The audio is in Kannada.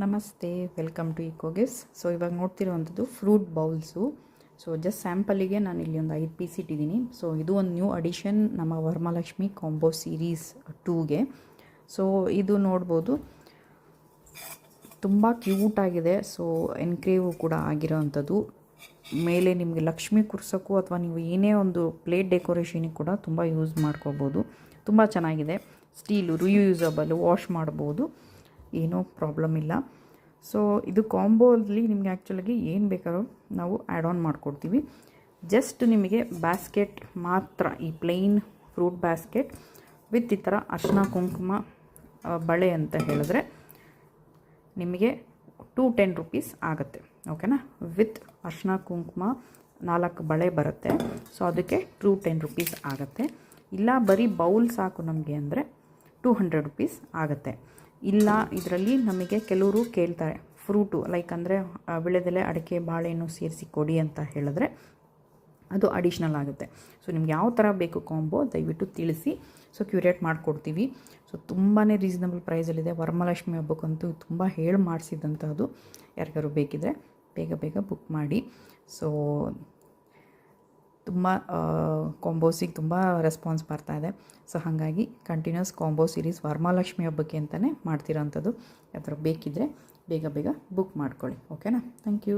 ನಮಸ್ತೆ, ವೆಲ್ಕಮ್ ಟು ಇಕೋಗಿಸ್. ಸೊ ಇವಾಗ ನೋಡ್ತಿರೋವಂಥದ್ದು ಫ್ರೂಟ್ ಬೌಲ್ಸು. ಸೊ ಜಸ್ಟ್ ಸ್ಯಾಂಪಲಿಗೆ ನಾನು ಇಲ್ಲಿ ಒಂದು 5 ಪೀಸ್ ಇಟ್ಟಿದ್ದೀನಿ. ಸೊ ಇದು ಒಂದು ನ್ಯೂ ಅಡಿಷನ್ ನಮ್ಮ ವರಮಹಾಲಕ್ಷ್ಮಿ ಕಾಂಬೋ ಸೀರೀಸ್ 2ಗೆ. ಸೊ ಇದು ನೋಡ್ಬೋದು, ತುಂಬ ಕ್ಯೂಟಾಗಿದೆ. ಸೊ ಎನ್ಕ್ರೇವ್ ಕೂಡ ಆಗಿರೋವಂಥದ್ದು. ಮೇಲೆ ನಿಮಗೆ ಲಕ್ಷ್ಮಿ ಕೂರ್ಸೋಕ್ಕೂ ಅಥವಾ ನೀವು ಏನೇ ಒಂದು ಪ್ಲೇಟ್ ಡೆಕೋರೇಷನಿಗೆ ಕೂಡ ತುಂಬ ಯೂಸ್ ಮಾಡ್ಕೋಬೋದು. ತುಂಬ ಚೆನ್ನಾಗಿದೆ. ಸ್ಟೀಲು ರಿಯೂಸಬಲ್, ವಾಶ್ ಮಾಡ್ಬೋದು, ಏನೂ ಪ್ರಾಬ್ಲಮ್ ಇಲ್ಲ. ಸೊ ಇದು ಕಾಂಬೋಲ್ಲಿ ನಿಮಗೆ ಆ್ಯಕ್ಚುಲಾಗಿ ಏನು ಬೇಕಾದ್ರೂ ನಾವು ಆ್ಯಡ್ ಆನ್ ಮಾಡಿಕೊಡ್ತೀವಿ. ಜಸ್ಟ್ ನಿಮಗೆ ಬ್ಯಾಸ್ಕೆಟ್ ಮಾತ್ರ, ಈ ಪ್ಲೇನ್ ಫ್ರೂಟ್ ಬ್ಯಾಸ್ಕೆಟ್ ವಿತ್ ಈ ಥರ ಅರಿಶಿನ ಕುಂಕುಮ ಬಳೆ ಅಂತ ಹೇಳಿದ್ರೆ ನಿಮಗೆ 210 ರೂಪೀಸ್ ಆಗುತ್ತೆ. ಓಕೆನಾ? ವಿತ್ ಅರಿಶಿನ ಕುಂಕುಮ 4 ಬಳೆ ಬರುತ್ತೆ. ಸೊ ಅದಕ್ಕೆ 210 ರೂಪೀಸ್ ಆಗುತ್ತೆ. ಇಲ್ಲ ಬರೀ ಬೌಲ್ ಸಾಕು ನಮಗೆ ಅಂದರೆ 200 ರೂಪೀಸ್ ಆಗುತ್ತೆ. ಇಲ್ಲ ಇದರಲ್ಲಿ ನಮಗೆ ಕೆಲವರು ಕೇಳ್ತಾರೆ ಫ್ರೂಟು ಲೈಕ್ ಅಂದರೆ ವಿಳೆದೆಲೆ, ಅಡಿಕೆ, ಬಾಳೆಹಣ್ಣು ಸೇರಿಸಿ ಕೊಡಿ ಅಂತ ಹೇಳಿದ್ರೆ ಅದು ಅಡಿಷ್ನಲ್ ಆಗುತ್ತೆ. ಸೊ ನಿಮ್ಗೆ ಯಾವ ಥರ ಬೇಕು ಕಾಂಬೋ ದಯವಿಟ್ಟು ತಿಳಿಸಿ. ಸೊ ಕ್ಯೂರೇಟ್ ಮಾಡಿಕೊಡ್ತೀವಿ. ಸೊ ತುಂಬಾ ರೀಸನಬಲ್ ಪ್ರೈಸಲ್ಲಿದೆ. ವರಮಹಾಲಕ್ಷ್ಮಿ ಹಬ್ಬಕ್ಕಂತೂ ತುಂಬ ಹೇಳಿ ಮಾಡಿಸಿದಂಥದ್ದು. ಯಾರಿಗಾರು ಬೇಕಿದ್ದರೆ ಬೇಗ ಬೇಗ ಬುಕ್ ಮಾಡಿ. ಸೊ ತುಂಬ ಕಾಂಬೋಸಿಗೆ ತುಂಬ ರೆಸ್ಪಾನ್ಸ್ ಬರ್ತಾಯಿದೆ. ಸೊ ಹಾಗಾಗಿ ಕಂಟಿನ್ಯೂಸ್ ಕಾಂಬೋ ಸೀರೀಸ್ ವರಮಹಾಲಕ್ಷ್ಮಿ ಹಬ್ಬಕ್ಕೆ ಅಂತಲೇ ಮಾಡ್ತಿರೋಂಥದ್ದು. ಯಾವ್ದಾರು ಬೇಕಿದ್ದರೆ ಬೇಗ ಬೇಗ ಬುಕ್ ಮಾಡ್ಕೊಳ್ಳಿ. ಓಕೆನಾ? Thank you.